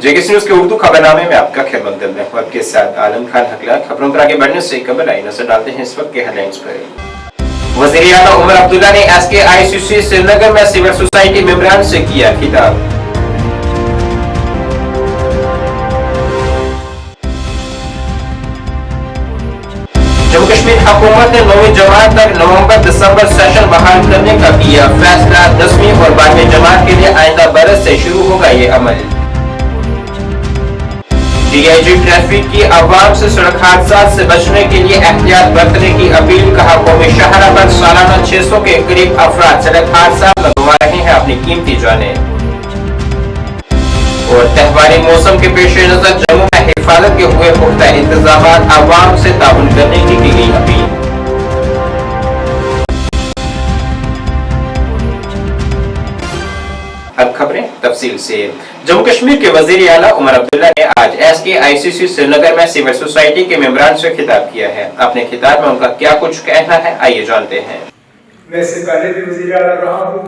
JKC news के उर्दू खबरनामे में आपका खैर मकदम है। वक्त के साथ आलम खान हकला। खबरों पर आगे बढ़ने से कबल आई नजर डालते हैं इस वक्त के हेडलाइंस पर। वज़ीर आला उमर अब्दुल्ला ने SKICC श्रीनगर में सिविल सोसाइटी मेंबरान से किया खिताब। जम्मू कश्मीर हुकूमत ने 9वीं जमात तक नवंबर-दिसंबर सेशन बहाल करने का किया फैसला। 10वीं और 12वीं जमात के लिए आइंदा बरस से शुरू होगा ये अमल। DIG ट्रैफिक की अवाम से सड़क हादसा से बचने के लिए एहतियात बरतने की अपील। कहा कौमी शाहरा पर सालाना 600 के करीब अफराद सड़क हादसा में गंवा रहे हैं अपनी कीमती जानें। और त्योहारी मौसम के पेश नजर जम्मू में हिफाजत के हुए पुख्ता इंतजाम, अवाम से ताउन करने की गई अपील। अब खबरें तफसील से। जम्मू कश्मीर के वजीर आला उमर अब्दुल्ला ने आज SKICC श्रीनगर में सिविल सोसाइटी के मेंबरान से खिताब किया है। अपने खिताब में उनका क्या कुछ कहना है, आइए जानते हैं। मैं इससे पहले भी वजीर आला रहा हूँ,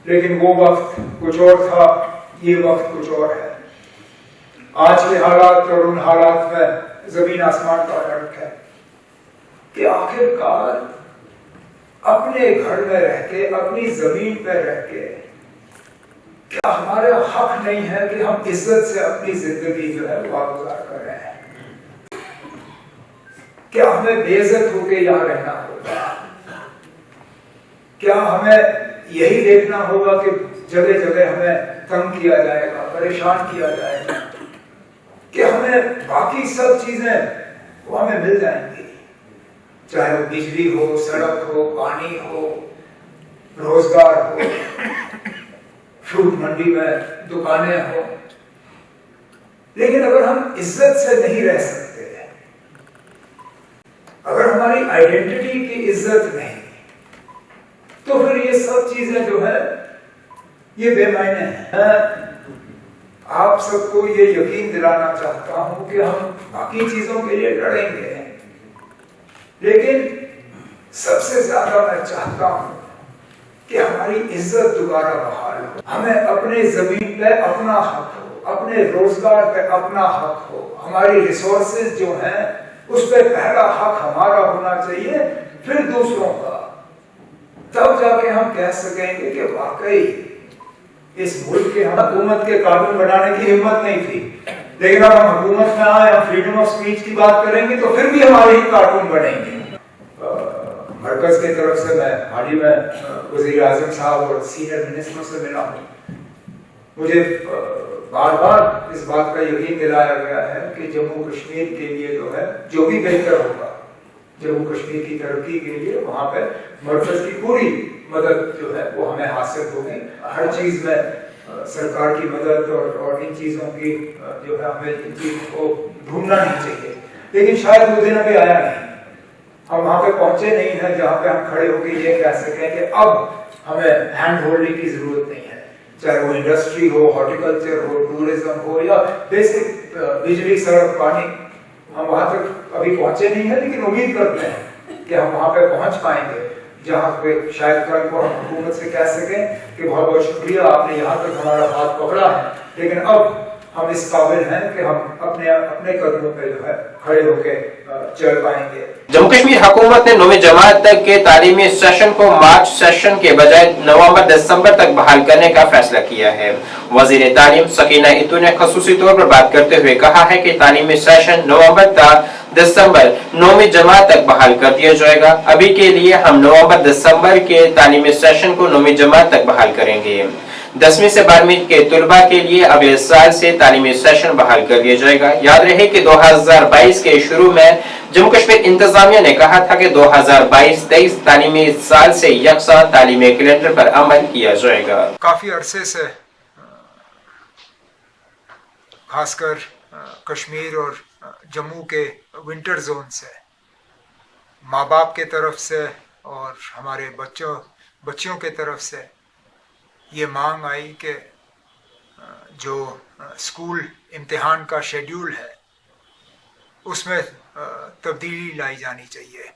लेकिन वो वक्त कुछ और था, ये वक्त कुछ और है। आज के हालात और उन हालात में जमीन आसमान का फर्क है कि आखिरकार अपने घर में रह के, अपनी जमीन पर रह के, क्या हमारा हक नहीं है कि हम इज्जत से अपनी जिंदगी जो है वो गुजार कर रहे हैं? क्या हमें बेइज्जत होके यहाँ रहना होगा? क्या हमें यही देखना होगा कि जगह जगह हमें तंग किया जाएगा, परेशान किया जाएगा, कि हमें बाकी सब चीजें वो हमें मिल जाएंगी, चाहे वो बिजली हो, सड़क हो, पानी हो, रोजगार हो, फ्रूट मंडी में दुकानें हो। लेकिन अगर हम इज्जत से नहीं रह सकते, अगर हमारी आइडेंटिटी की इज्जत नहीं, तो फिर ये सब चीजें जो है ये बेमायने हैं। आप सबको ये यकीन दिलाना चाहता हूं कि हम बाकी चीजों के लिए लड़ेंगे, लेकिन सबसे ज्यादा मैं चाहता हूं कि हमारी इज्जत दोबारा बहाल हो। हमें अपने जमीन पे अपना हक हो, अपने रोजगार पे अपना हक हो, हमारी रिसोर्सेज जो हैं उस पे पहला हक हमारा होना चाहिए, फिर दूसरों का। तब जाके हम कह सकेंगे कि वाकई इस मुल्क के हम हुकूमत के कानून बनाने की हिम्मत नहीं थी, लेकिन अब हम हुकूमत में आए, हम फ्रीडम ऑफ स्पीच की बात करेंगे तो फिर भी हमारे ही कानून बनेंगे। मरकज की तरफ से मैं हाल ही में वज़ीर आज़म साहब और सीनियर मिनिस्टरों से मिला हूँ। मुझे बार बार इस बात का यकीन दिलाया गया है कि जम्मू कश्मीर के लिए जो है जो भी बेहतर होगा, जम्मू कश्मीर की तरक्की के लिए वहाँ पे मरकज की पूरी मदद जो है वो हमें हासिल होगी। हर चीज में सरकार की मदद और इन चीजों की जो है हमें इन चीजों को ढूंढना नहीं चाहिए। लेकिन शायद वो दिन अभी आया नहीं, हम वहां पे पहुंचे नहीं हैं जहां पे हम खड़े होकर ये कह सकें कि अब हमें हैंड होल्डिंग की जरूरत नहीं है, चाहे वो इंडस्ट्री हो, हॉर्टिकल्चर हो, टूरिज्म हो या बेसिक बिजली, सड़क, पानी। हम वहां तक अभी पहुंचे नहीं है, लेकिन उम्मीद करते हैं कि हम वहां पे पहुंच पाएंगे जहां पे शायद कल को हम हुकूमत से कह सकें कि बहुत बहुत शुक्रिया, आपने यहाँ तक हमारा हाथ पकड़ा है, लेकिन अब हम इस काबिल हैं कि हम अपने कदमों पे जो है खड़े होकर चल पाएंगे। जम्मू कश्मीर हुकूमत ने 9वीं जमात तक के तालीमी सेशन को मार्च सेशन के बजाय नवंबर-दिसंबर तक बहाल करने का फैसला किया है। वजीर तालीम सकीना इतू ने खसूसी तौर पर बात करते हुए कहा है कि तालीमी सेशन नवंबर था दिसंबर 9वीं जमात तक बहाल कर दिया जाएगा। अभी के लिए हम नवंबर-दिसंबर के तालीमी सेशन को 9वीं जमात तक बहाल करेंगे। 10वीं से 12वीं के तुलबा के लिए अगले साल से तालीमी सेशन बहाल कर दिया जाएगा। याद रहे कि 2022 के शुरू में जम्मू कश्मीर इंतजामिया ने कहा था कि 2022-23 तालीमी साल से यकसा तालीमी कैलेंडर पर अमल किया जाएगा। काफी अरसे से खासकर कश्मीर और जम्मू के विंटर जोन से माँ बाप के तरफ से और हमारे बच्चियों के तरफ से ये मांग आई कि जो स्कूल इम्तिहान का शेड्यूल है उसमें तब्दीली लाई जानी चाहिए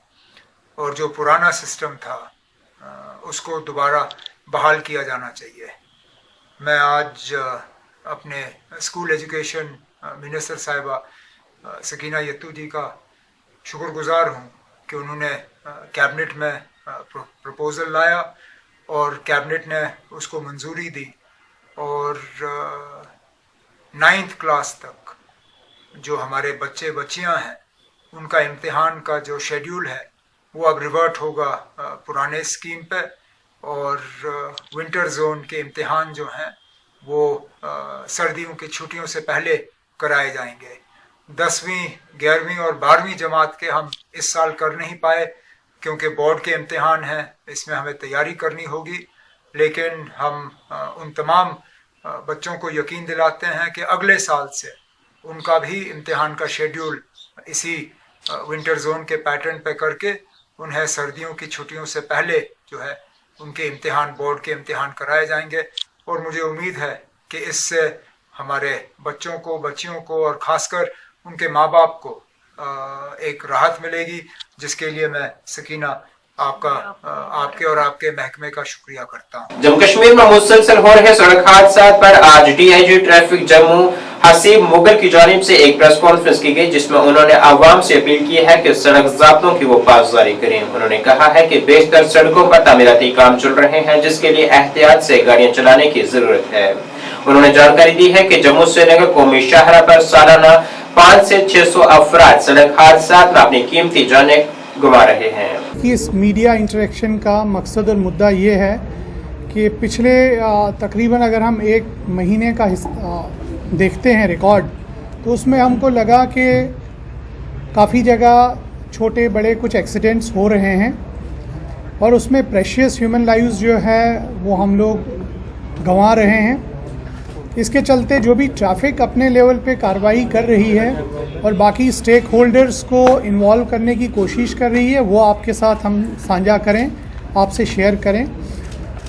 और जो पुराना सिस्टम था उसको दोबारा बहाल किया जाना चाहिए। मैं आज अपने स्कूल एजुकेशन मिनिस्टर साहिबा सकीना यत्तू जी का शुक्रगुजार हूँ कि उन्होंने कैबिनेट में प्रपोज़ल लाया और कैबिनेट ने उसको मंजूरी दी और 9th क्लास तक जो हमारे बच्चे बच्चियां हैं उनका इम्तिहान का जो शेड्यूल है वो अब रिवर्ट होगा पुराने स्कीम पे और विंटर जोन के इम्तिहान जो हैं वो सर्दियों की छुट्टियों से पहले कराए जाएंगे। 10वीं 11वीं और 12वीं जमात के हम इस साल कर नहीं पाए क्योंकि बोर्ड के इम्तिहान हैं, इसमें हमें तैयारी करनी होगी, लेकिन हम उन तमाम बच्चों को यकीन दिलाते हैं कि अगले साल से उनका भी इम्तिहान का शेड्यूल इसी विंटर जोन के पैटर्न पे करके उन्हें सर्दियों की छुट्टियों से पहले जो है उनके इम्तिहान बोर्ड के इम्तिहान कराए जाएंगे। और मुझे उम्मीद है कि इससे हमारे बच्चों को बच्चियों को और ख़ासकर उनके माँ बाप को एक राहत मिलेगी, जिसके लिए मैं सकीना आपके और आपके महकमे का शुक्रिया करता हूँ। जम्मू कश्मीर में मुसलसल हो रहे सड़क हादसा पर आज डीआईजी ट्रैफिक जम्मू हसीब मुगल की जानिब से एक प्रेस कॉन्फ्रेंस की गई, जिसमें उन्होंने आवाम से अपील की है कि सड़क ज़ाब्तों की वो पासदारी करें। उन्होंने कहा है कि बेशतर सड़कों पर तामीराती काम चल रहे हैं, जिसके लिए एहतियात से गाड़ियां चलाने की जरूरत है। उन्होंने जानकारी दी है कि जम्मू श्रीनगर कौमी शाहरा पर सालाना 500 से 600 अफराद सड़क हादसा में अपनी कीमती जानें गंवा रहे हैं। इस मीडिया इंटरेक्शन का मकसद और मुद्दा ये है कि पिछले तकरीबन अगर हम एक महीने का देखते हैं रिकॉर्ड, तो उसमें हमको लगा कि काफ़ी जगह छोटे बड़े कुछ एक्सीडेंट्स हो रहे हैं और उसमें प्रेशियस ह्यूमन लाइव्स जो है वो हम लोग गंवा रहे हैं। इसके चलते जो भी ट्रैफिक अपने लेवल पे कार्रवाई कर रही है और बाकी स्टेक होल्डर्स को इन्वॉल्व करने की कोशिश कर रही है, वो आपके साथ हम साझा करें, आपसे शेयर करें।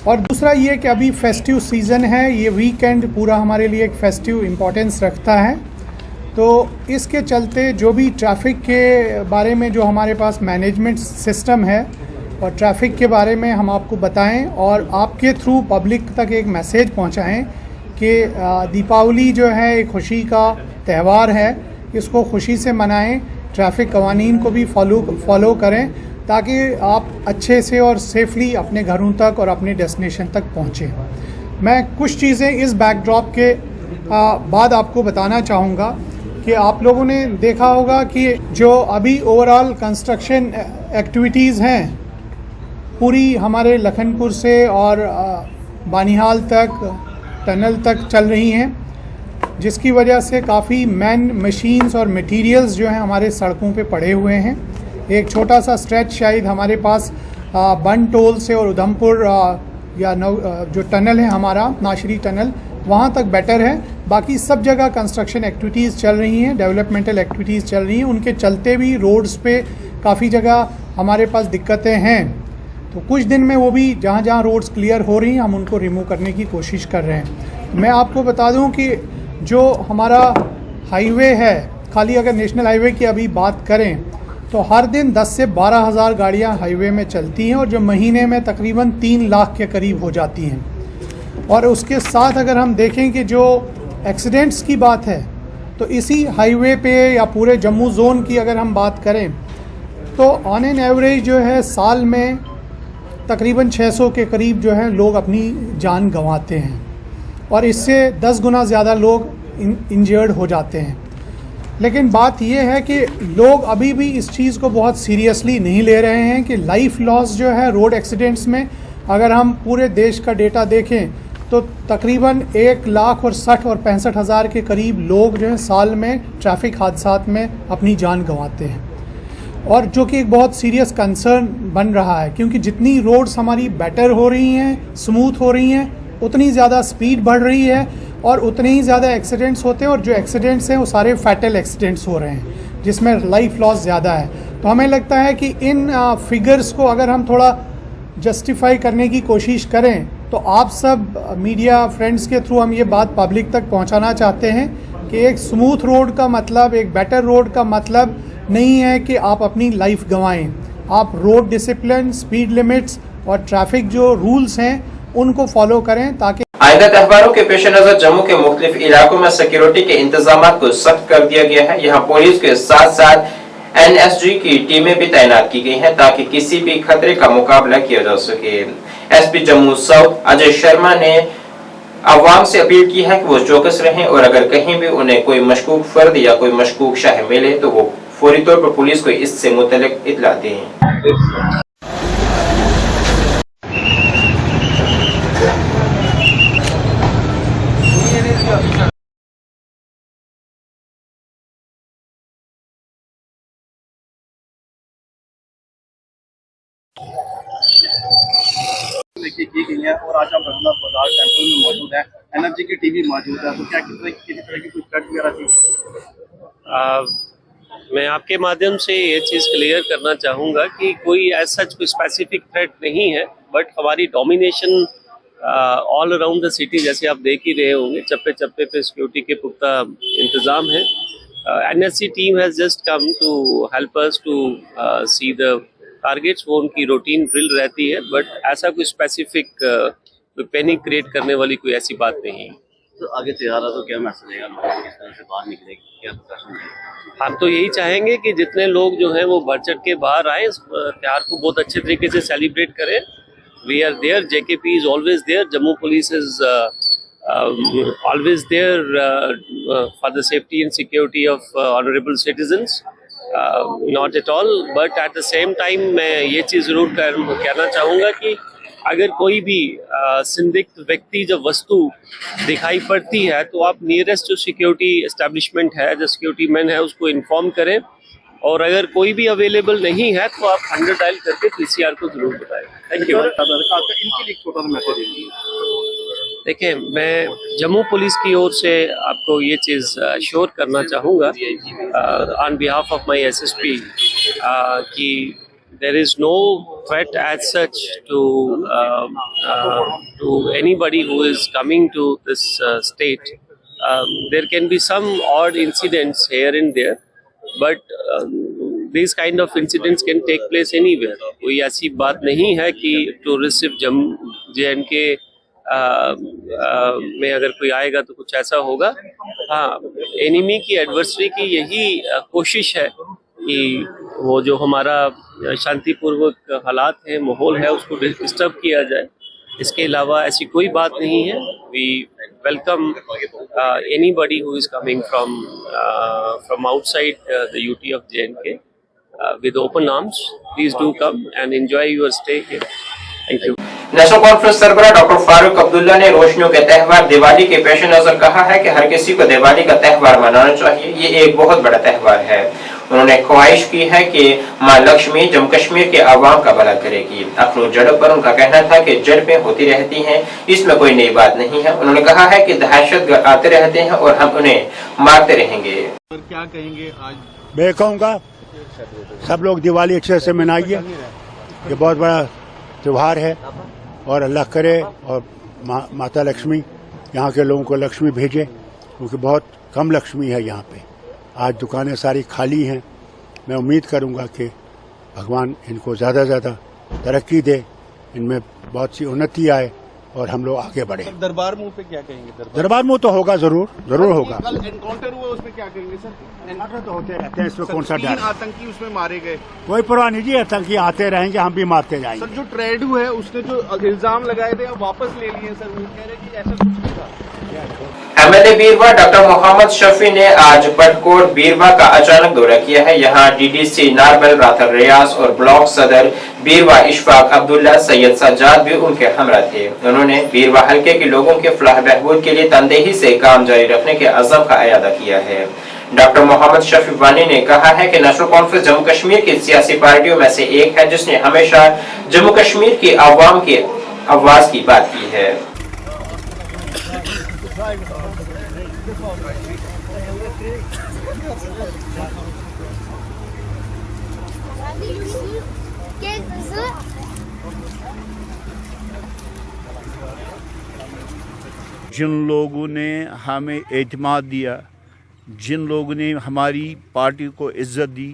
और दूसरा ये कि अभी फेस्टिव सीज़न है, ये वीकेंड पूरा हमारे लिए एक फेस्टिव इम्पोर्टेंस रखता है, तो इसके चलते जो भी ट्रैफिक के बारे में जो हमारे पास मैनेजमेंट सिस्टम है और ट्रैफिक के बारे में हम आपको बताएं और आपके थ्रू पब्लिक तक एक मैसेज पहुंचाएं कि दीपावली जो है एक खुशी का त्यौहार है, इसको खुशी से मनाएं, ट्रैफिक कवानीन को भी फॉलो करें ताकि आप अच्छे से और सेफली अपने घरों तक और अपने डेस्टिनेशन तक पहुँचें। मैं कुछ चीज़ें इस बैकड्रॉप के बाद आपको बताना चाहूँगा कि आप लोगों ने देखा होगा कि जो अभी ओवरऑल कंस्ट्रक्शन एक्टिविटीज़ हैं पूरी हमारे लखनपुर से और बानिहाल तक टनल तक चल रही हैं, जिसकी वजह से काफ़ी मैन मशीन्स और मटेरियल्स जो हैं हमारे सड़कों पे पड़े हुए हैं। एक छोटा सा स्ट्रेच शायद हमारे पास बन टोल से और उधमपुर जो टनल है हमारा नाशरी टनल, वहाँ तक बेटर है। बाकी सब जगह कंस्ट्रक्शन एक्टिविटीज़ चल रही हैं, डेवलपमेंटल एक्टिविटीज़ चल रही हैं, उनके चलते भी रोड्स पे काफ़ी जगह हमारे पास दिक्कतें हैं। तो कुछ दिन में वो भी जहाँ जहाँ रोड्स क्लियर हो रही हैं हम उनको रिमूव करने की कोशिश कर रहे हैं। मैं आपको बता दूं कि जो हमारा हाईवे है, खाली अगर नेशनल हाईवे की अभी बात करें तो हर दिन 10 से 12 हज़ार गाड़ियाँ हाईवे में चलती हैं और जो महीने में तकरीबन 3 लाख के करीब हो जाती हैं। और उसके साथ अगर हम देखें कि जो एक्सीडेंट्स की बात है तो इसी हाईवे पे या पूरे जम्मू ज़ोन की अगर हम बात करें तो ऑन एन एवरेज जो है साल में तकरीबन 600 के करीब जो है लोग अपनी जान गंवाते हैं और इससे 10 गुना ज़्यादा लोग इंजर्ड हो जाते हैं। लेकिन बात यह है कि लोग अभी भी इस चीज़ को बहुत सीरियसली नहीं ले रहे हैं कि लाइफ लॉस जो है रोड एक्सीडेंट्स में, अगर हम पूरे देश का डेटा देखें तो तकरीबन 1,60,000 और 65,000 के करीब लोग जो है साल में ट्रैफिक हादसात में अपनी जान गंवाते हैं, और जो कि एक बहुत सीरियस कंसर्न बन रहा है क्योंकि जितनी रोड्स हमारी बेटर हो रही हैं, स्मूथ हो रही हैं, उतनी ज़्यादा स्पीड बढ़ रही है और उतने ही ज़्यादा एक्सीडेंट्स होते हैं और जो एक्सीडेंट्स हैं वो सारे फैटल एक्सीडेंट्स हो रहे हैं जिसमें लाइफ लॉस ज़्यादा है। तो हमें लगता है कि इन फिगर्स को अगर हम थोड़ा जस्टिफाई करने की कोशिश करें तो आप सब मीडिया फ्रेंड्स के थ्रू हम ये बात पब्लिक तक पहुंचाना चाहते हैं कि एक स्मूथ रोड का मतलब, एक बेटर रोड का मतलब नहीं है कि आप अपनी लाइफ गंवाएं। आप रोड डिसिप्लिन, स्पीड लिमिट्स और ट्रैफिक जो रूल्स हैं उनको फॉलो करें ताकि आइंदा त्योहारों के पेश नजर जम्मू के मुख्तलिफ इलाकों में सिक्योरिटी के इंतजाम को सख्त कर दिया गया है। यहाँ पुलिस के साथ साथ NSG की टीमें भी तैनात की गई हैं ताकि किसी भी खतरे का मुकाबला किया जा सके। SP जम्मू साउथ अजय शर्मा ने अवाम से अपील की है कि वो चौकस रहें और अगर कहीं भी उन्हें कोई मशकूक फर्द या कोई मशकूक शाह मिले तो वो फौरी तौर पर पुलिस को इससे मुतल्लिक इत्तला दें। की गई है और आज हम रघुनाथ बाजार टेम्पल में मौजूद है। NSG की टीम भी मौजूद है, तो क्या किसी तरह की कुछ थ्रेट वगैरह थी? मैं आपके माध्यम से ये चीज़ क्लियर करना चाहूँगा कि कोई ऐसा कोई स्पेसिफिक थ्रेट नहीं है, बट हमारी domination all around the city जैसे आप देख ही रहे होंगे, चप्पे चप्पे पे सिक्योरिटी के पुख्ता इंतज़ाम है। NSG team has just come to help us to see the targets, वो उनकी रूटीन ड्रिल रहती है, बट ऐसा कोई स्पेसिफिक पैनिक क्रिएट करने वाली कोई ऐसी बात नहीं है। तो आगे त्योहार तो क्या मैसेज रहेगा, लोगों को किस तरह से बाहर निकलेगी, क्या प्रशासन है? हम तो यही चाहेंगे कि जितने लोग जो हैं वो बढ़ चढ़ के बाहर आए, इस त्योहार को बहुत अच्छे तरीके से सेलिब्रेट करें। We are there, JKP is always there, Jammu police is always there for the safety and security of honorable citizens. Not at all, but at the same time मैं ये चीज़ ज़रूर कहना चाहूँगा कि अगर कोई भी संदिग्ध व्यक्ति जब वस्तु दिखाई पड़ती है तो आप नियरेस्ट जो सिक्योरिटी एस्टेब्लिशमेंट है, जो सिक्योरिटी मैन है, उसको इन्फॉर्म करें, और अगर कोई भी अवेलेबल नहीं है तो आप 100 डायल करके PCR को जरूर बताएं। Thank you. इनके लिए छोटा सा मैसेज दीजिए। देखिए, मैं जम्मू पुलिस की ओर से आपको ये चीज़ श्योर करना चाहूँगा on behalf of my SSP कि there is no threat as such to anybody who is coming to this state. There can be some odd incidents here and there, but these kind of incidents can take place anywhere. कोई ऐसी बात नहीं है कि tourist सिर्फ Jammu JNK में अगर कोई आएगा तो कुछ ऐसा होगा। हाँ, एनिमी की, एडवर्सरी की यही कोशिश है कि वो जो हमारा शांतिपूर्वक हालात है, माहौल है, उसको डिस्टर्ब किया जाए। इसके अलावा ऐसी कोई बात नहीं है। We welcome anybody who is coming from outside the UT of JNK with open arms. Please do come and enjoy your stay here. Thank you. National Conference सरबराह डॉक्टर फारूक अब्दुल्ला ने रोशनियों के त्यौहार दिवाली के पेश नजर कहा है कि हर किसी को दिवाली का त्यौहार मनाना चाहिए। ये एक बहुत बड़ा त्यौहार है। उन्होंने ख्वाहिश की है कि मां लक्ष्मी जम्मू कश्मीर के आवाम का भला करेगी। अपनी जड़ों पर उनका कहना था कि झड़पें होती रहती हैं, इसमें कोई नई बात नहीं है। उन्होंने कहा है कि दहशतगर्द आते रहते हैं और हम उन्हें मारते रहेंगे। क्या कहेंगे आज? मैं कहूँगा सब लोग दिवाली अच्छे से मनाइए। ये बहुत बड़ा त्यौहार है और अल्लाह करे और माता लक्ष्मी यहाँ के लोगों को लक्ष्मी भेजे, क्योंकि बहुत कम लक्ष्मी है यहाँ पे। आज दुकानें सारी खाली हैं। मैं उम्मीद करूँगा कि भगवान इनको ज़्यादा से ज़्यादा तरक्की दे, इनमें बहुत सी उन्नति आए और हम लोग आगे बढ़े। दरबार मुंह पे क्या कहेंगे? दरबार मुंह तो होगा, जरूर होगा। कल एनकाउंटर हुआ, उसमें क्या कहेंगे सर? एनकाउंटर तो होते रहते हैं, इसमें कौन सा डर? 3 आतंकी उसमें मारे गए। कोई परवाह नहीं जी, आतंकी आते रहेंगे, हम भी मारते जाएंगे। सर, जो ट्रेडू है उसने जो इल्जाम लगाए थे अब वापस ले लिए सर, वो कह रहे कि ऐसा कुछ नहीं था। MLA बीरवा डॉक्टर मोहम्मद शफी ने आज पटकोट बीरवा का अचानक दौरा किया है। यहाँ DDC नारबल राथर रियाज और ब्लॉक सदर बीरवा इशफाक अब्दुल्ला सैयद सज्जाद भी उनके हमरा थे। उन्होंने बीरवा हल्के के लोगों के फलाह बहबूद के लिए तनदेही से काम जारी रखने के अज़म का अयादा किया है। डॉक्टर मोहम्मद शफी वानी ने कहा है कि नेशनल कॉन्फ्रेंस जम्मू कश्मीर की सियासी पार्टियों में से एक है जिसने हमेशा जम्मू कश्मीर की आवाम की आवाज की बात की है। जिन लोगों ने हमें एतमाद दिया, जिन लोगों ने हमारी पार्टी को इज्जत दी,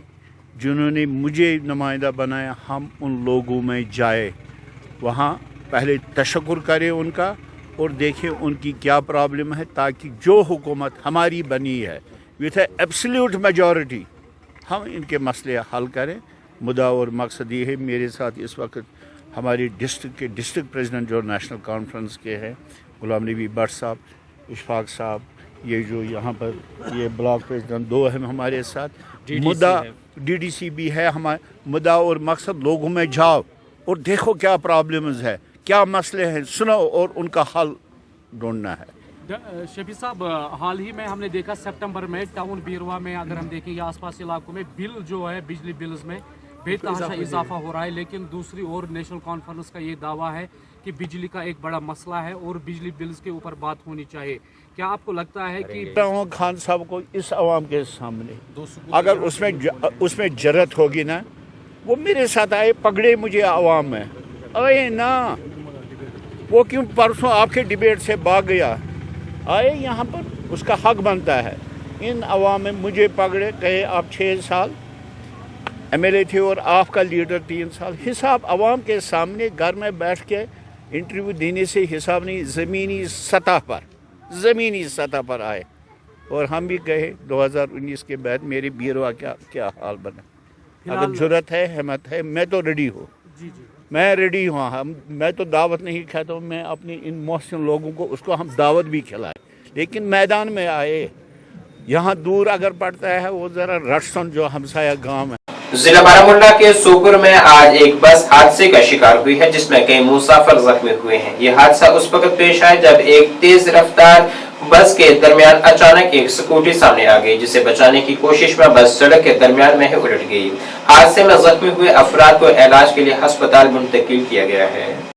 जिन्होंने मुझे नुमाइंदा बनाया, हम उन लोगों में जाए, वहाँ पहले तशक्कुर करें उनका और देखें उनकी क्या प्रॉब्लम है, ताकि जो हुकूमत हमारी बनी है विथ एब्सोल्यूट मेजॉरिटी हम इनके मसले हल करें। मुद्दा और मकसद ये है। मेरे साथ इस वक्त हमारी डिस्ट्रिक्ट के डिस्ट्रिक्ट प्रेसिडेंट जो नेशनल कॉन्फ्रेंस के हैं, गुलाम नबी भट्ट साहब, इशफाक साहब, ये जो यहाँ पर ये ब्लॉक प्रेसिडेंट 2 हैं हमारे साथ। मुद्दा DDC भी है। हमारा मुद्दा और मकसद लोगों में जाओ और देखो क्या प्रॉब्लम्स है, क्या मसले हैं, सुनो और उनका हल ढूंढना है। शफी साहब, हाल ही में हमने देखा सितंबर में टाउन बीरवा में अगर हम देखेंगे आसपास इलाकों में बिल जो है बिजली बिल्स में बेतहाशा इजाफा हो रहा है, लेकिन दूसरी ओर नेशनल कॉन्फ्रेंस का ये दावा है कि बिजली का एक बड़ा मसला है और बिजली बिल्स के ऊपर बात होनी चाहिए। क्या आपको लगता है कि खान साहब को इस आवाम के सामने अगर उसमें जरूरत होगी ना, वो मेरे साथ आए, पकड़े मुझे आवाम में आए ना, वो क्यों परसों आपके डिबेट से भाग गया, आए यहाँ पर, उसका हक बनता है। इन आवाम में मुझे पकड़े, कहे आप 6 साल MLA थे और आपका लीडर 3 साल। हिसाब आवाम के सामने घर में बैठ के इंटरव्यू देने से हिसाब नहीं, ज़मीनी सतह पर आए। और हम भी कहे 2019 के बाद मेरे बीरवा क्या हाल बना। अगर जरूरत है, हिम्मत है, मैं तो रेडी हूँ। मैं रेडी हूँ। मैं तो दावत नहीं खाता हूँ, मैं अपनी इन मोहसिन लोगों को उसको हम दावत भी खिलाए, लेकिन मैदान में आए। यहाँ दूर अगर पड़ता है वो ज़रा रटसन जो हमसाया गांव है। जिला बारामूला के सोपुर में आज एक बस हादसे का शिकार हुई है, जिसमें कई मुसाफिर जख्मी हुए हैं। यह हादसा उस वक्त पेश आया जब एक तेज रफ्तार बस के दरमियान अचानक एक स्कूटी सामने आ गई, जिसे बचाने की कोशिश में बस सड़क के दरमियान में ही उलट गई। हादसे में जख्मी हुए अफराद को इलाज के लिए अस्पताल मुंतकिल किया गया है।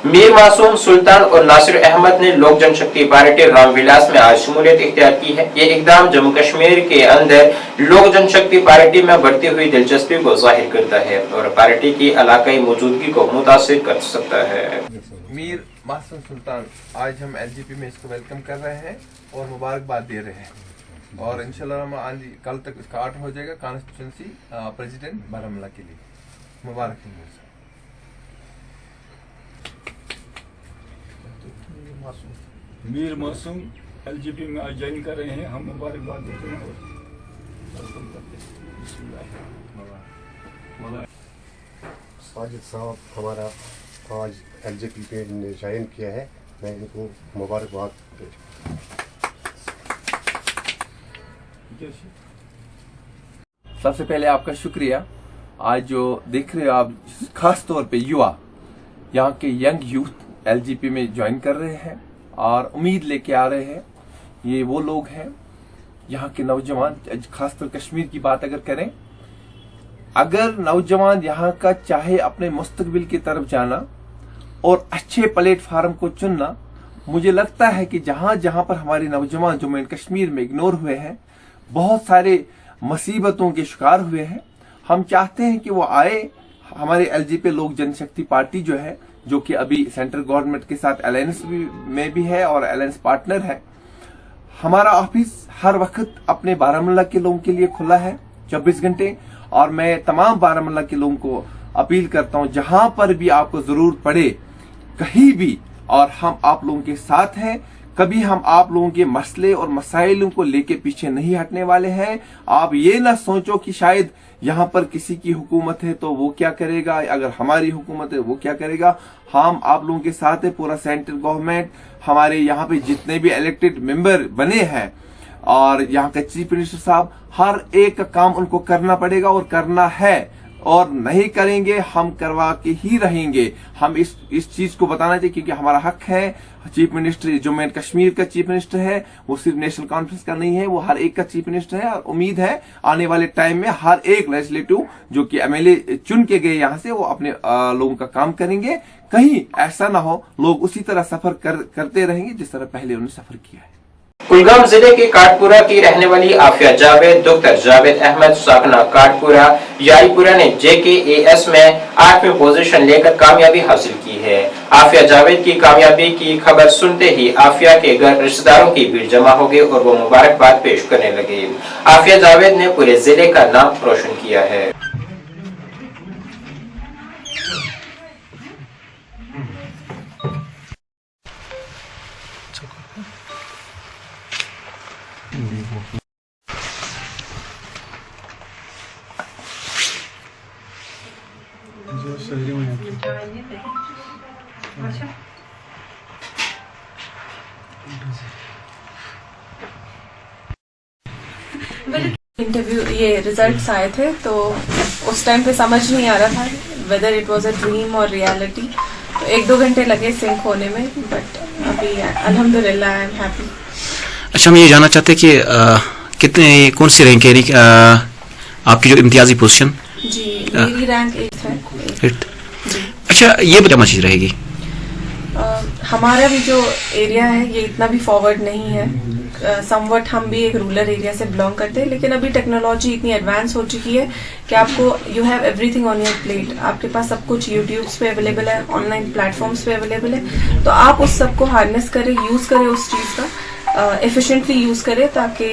मीर मासूम, सुल्तान और नासिर अहमद ने लोक जनशक्ति पार्टी रामविलास में आज शमूलियत इख्तियार की है। ये इकदाम जम्मू कश्मीर के अंदर लोक जनशक्ति पार्टी में बढ़ती हुई दिलचस्पी को जाहिर करता है और पार्टी की इलाकाई मौजूदगी को मुतासिर कर सकता है। मीर मासूम सुल्तान, आज हम LGP में इसको वेलकम कर रहे हैं और मुबारकबाद दे रहे हैं, और इंशाल्लाह हम कल तक इसका ऑर्डर हो जाएगा कॉन्स्टिट्यूंसी प्रेसिडेंट बारामूला के लिए। मुबारक हो। मीर मासूम LGP में आज ज्वाइन कर रहे हैं, हम मुबारकबाद देते हैं और वेलकम करते हैं। साजिद साहब हमारा आज LGP पे ज्वाइन किया है, मैं इनको मुबारकबाद देता हूँ। सबसे पहले आपका शुक्रिया। आज जो देख रहे हो आप, खास तौर पे युवा, यहाँ के यंग यूथ LGP में ज्वाइन कर रहे हैं और उम्मीद लेके आ रहे हैं। ये वो लोग हैं, यहाँ के नौजवान, खासकर कश्मीर की बात अगर करें, अगर नौजवान यहाँ का चाहे अपने मुस्तकबिल की तरफ जाना और अच्छे प्लेटफार्म को चुनना, मुझे लगता है कि जहां जहां पर हमारे नौजवान जम्मू एंड कश्मीर में इग्नोर हुए हैं, बहुत सारे मुसीबतों के शिकार हुए हैं, हम चाहते हैं कि वो आए। हमारे LGP लोक जनशक्ति पार्टी जो है, जो कि अभी सेंट्रल गवर्नमेंट के साथ अलायंस में भी है और अलायंस पार्टनर है, हमारा ऑफिस हर वक्त अपने बारामूला के लोगों के लिए खुला है 24 घंटे। और मैं तमाम बारामूला के लोगों को अपील करता हूं, जहां पर भी आपको जरूरत पड़े, कहीं भी, और हम आप लोगों के साथ हैं, कभी हम आप लोगों के मसले और मसाइलों को लेके पीछे नहीं हटने वाले हैं। आप ये ना सोचो कि शायद यहाँ पर किसी की हुकूमत है तो वो क्या करेगा, अगर हमारी हुकूमत है वो क्या करेगा। हम आप लोगों के साथ है, पूरा सेंट्रल गवर्नमेंट, हमारे यहाँ पे जितने भी इलेक्टेड मेंबर बने हैं और यहाँ का चीफ मिनिस्टर साहब, हर एक का काम उनको करना पड़ेगा और करना है, और नहीं करेंगे हम करवा के ही रहेंगे। हम इस चीज को बताना चाहिए क्योंकि हमारा हक है। Chief minister Jammu and Kashmir का चीफ मिनिस्टर है, वो सिर्फ नेशनल कॉन्फ्रेंस का नहीं है, वो हर एक का चीफ मिनिस्टर है। और उम्मीद है आने वाले टाइम में हर एक लेजिस्लेटिव जो कि एमएलए चुन के गए यहाँ से, वो अपने लोगों का काम करेंगे। कहीं ऐसा ना हो लोग उसी तरह सफर करते रहेंगे जिस तरह पहले उन्होंने सफर किया है। कुलगाम जिले के काटपुरा की रहने वाली आफिया जावेद, डॉक्टर जावेद अहमद साकना काटपुरा याईपुरा ने JKAS में 8वीं पोजीशन लेकर कामयाबी हासिल की है। आफिया जावेद की कामयाबी की खबर सुनते ही आफिया के घर रिश्तेदारों की भीड़ जमा हो गई और वो मुबारकबाद पेश करने लगे। आफिया जावेद ने पूरे जिले का नाम रोशन किया है। इंटरव्यू ये रिजल्ट्स आए थे तो उस टाइम पे समझ नहीं आ रहा था whether it was a dream और रियलिटी। तो 1-2 घंटे लगे सिंक होने में, बट अभी अल्हम्दुलिल्लाह आई एम हैप्पी। अच्छा, हम ये जानना चाहते हैं कि कितने कौन सी रैंक है आपकी जो इम्तियाजी पोजीशन? जी मेरी रैंक 8 है। 8। अच्छा, ये बताना चीज रहेगी। हमारा भी जो एरिया है ये इतना भी फॉरवर्ड नहीं है। समवट हम भी एक रूरल एरिया से बिलोंग करते हैं, लेकिन अभी टेक्नोलॉजी इतनी एडवांस हो चुकी है कि आपको you have everything on your plate. आपके पास सब कुछ यूट्यूब्स पे अवेलेबल है, ऑनलाइन प्लेटफॉर्म्स पे अवेलेबल है। तो आप उस सब को हार्नेस करें, यूज करें, उस चीज़ का एफिशिएंटली यूज करें ताकि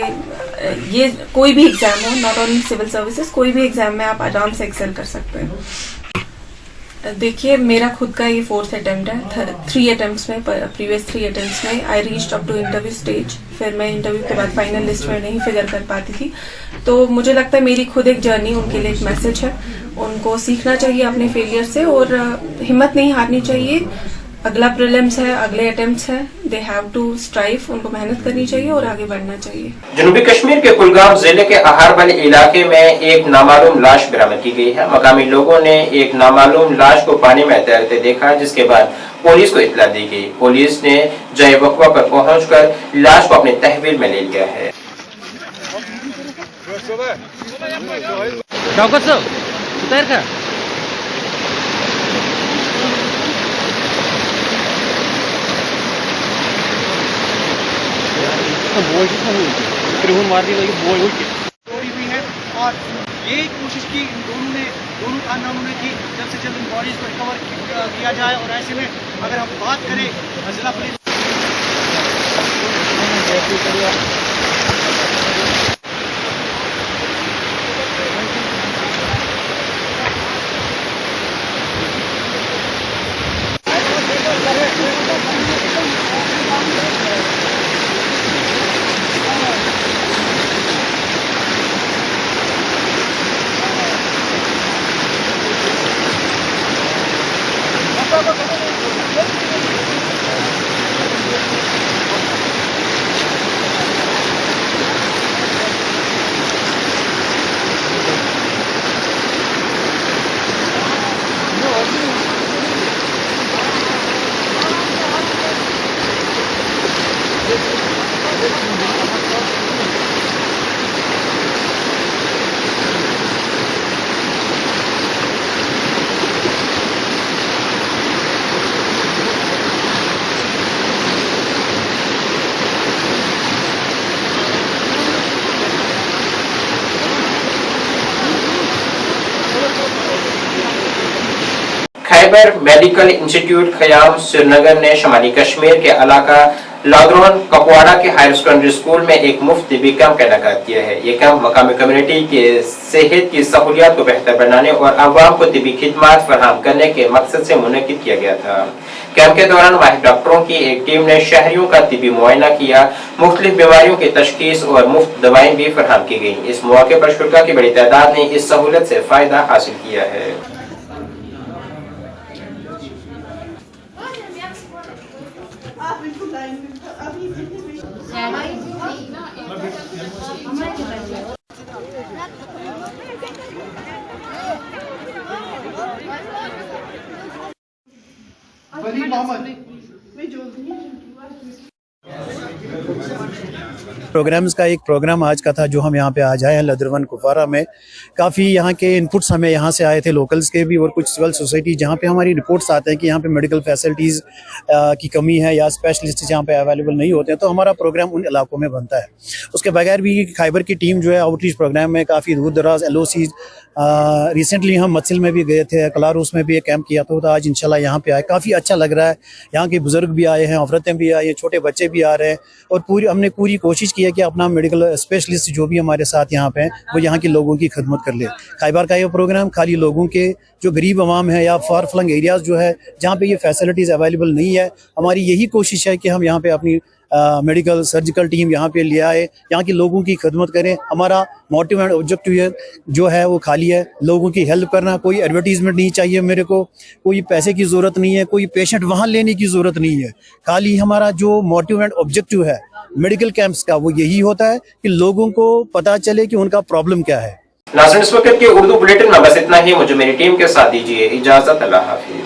ये कोई भी एग्जाम हो, नॉट ओनली सिविल सर्विसेज, कोई भी एग्जाम में आप आराम से एक्सेल कर सकते हैं। देखिए मेरा खुद का ये 4th अटेम्प्ट है। 3 अटेम्प्ट्स में, प्रीवियस 3 अटेम्प्ट्स में I reached up to interview stage. फिर मैं इंटरव्यू के बाद फाइनल लिस्ट में नहीं फिगर कर पाती थी। तो मुझे लगता है मेरी खुद एक जर्नी उनके लिए एक मैसेज है। उनको सीखना चाहिए अपने फेलियर से और हिम्मत नहीं हारनी चाहिए। अगला प्रीलिम्स है, अगले अटेम्प्ट्स है, दे हैव टू स्ट्राइव, उनको मेहनत करनी चाहिए और आगे बढ़ना चाहिए। जनूबी कश्मीर के कुलगाम जिले के अहार वाले इलाके में एक नामालूम लाश बरामद की गई है। मकामी लोगों ने एक नामालूम लाश को पानी में तैरते देखा, जिसके बाद पुलिस को इत्तला दी गई। पुलिस ने जय वकवा पर पहुंचकर लाश को अपने तहवील में ले लिया है। चोरी हुई है और ये कोशिश की दोनों खानदानों ने की जल्द से जल्द इन बॉडीज को रिकवर किया जाए। और ऐसे में अगर हम बात करें जिला police Khyber medical institute Khayyam Srinagar ने शमाली कश्मीर के इलाका लादरोन कपवाड़ा के हायर सेकेंडरी स्कूल में एक मुफ्त तिब्बी कैंप का इनेकाद किया है। ये कैंप मकामी कम्युनिटी के सेहत की सहूलियात को बेहतर बनाने और अवाम को तिब्बी खिदमात फराहम करने के मकसद से मुनक्किद किया गया था। कैंप के दौरान माहिर डॉक्टरों की एक टीम ने शहरियों का तिबी मुआयना किया, मुख्तलिफ बीमारियों की तशखीस और मुफ्त दवाएं भी फराहम की गयी। इस मौके पर शुरा की बड़ी तादाद ने इस सहूलत से फायदा हासिल किया है। प्रोग्राम्स का एक प्रोग्राम आज का था जो हम यहाँ पे आज आए हैं लदरवन कुपवारा में। काफ़ी यहाँ के इनपुट्स हमें यहाँ से आए थे, लोकल्स के भी और कुछ सिविल सोसाइटी, जहाँ पे हमारी रिपोर्ट्स आते हैं कि यहाँ पे मेडिकल फैसिलिटीज़ की कमी है या स्पेशलिस्ट जहाँ पे अवेलेबल नहीं होते हैं, तो हमारा प्रोग्राम उन इलाकों में बनता है। उसके बगैर भी खैबर की टीम जो है आउटरीच प्रोग्राम में काफ़ी दूर दराज LOC रिसेंटली हम मत्सिल में भी गए थे, कलारूस में भी एक कैंप किया था, आज इंशाल्लाह यहाँ पे आए। काफ़ी अच्छा लग रहा है, यहाँ के बुजुर्ग भी आए हैं, औरतें भी आई हैं, छोटे बच्चे भी आ रहे हैं और हमने पूरी कोशिश की है कि अपना मेडिकल स्पेशलिस्ट जो भी हमारे साथ यहाँ पे हैं वो यहाँ के लोगों की खिदमत कर ले। खैबर का ये प्रोग्राम खाली लोगों के जो गरीब आवाम है या फार फ्लंग एरियाज जो है जहाँ पे ये फैसिलिटीज़ अवेलेबल नहीं है, हमारी यही कोशिश है कि हम यहाँ पे अपनी मेडिकल सर्जिकल टीम यहाँ पे ले आए, यहाँ के लोगों की खिदमत करें। हमारा मोटिव एंड ऑब्जेक्टिव जो है वो खाली है, लोगों की हेल्प करना। कोई एडवर्टीजमेंट नहीं चाहिए मेरे को, कोई पैसे की ज़रूरत नहीं है, कोई पेशेंट वहाँ लेने की ज़रूरत नहीं है। खाली हमारा जो मोटिव एंड ऑब्जेक्टिव है मेडिकल कैंप्स का वो यही होता है कि लोगों को पता चले कि उनका प्रॉब्लम क्या है। नाज़रीन, इस वक्त के उर्दू बुलेटिन में बस इतना ही। मुझे मेरी टीम के साथ दीजिए इजाज़त। अल्लाह हाफिज़।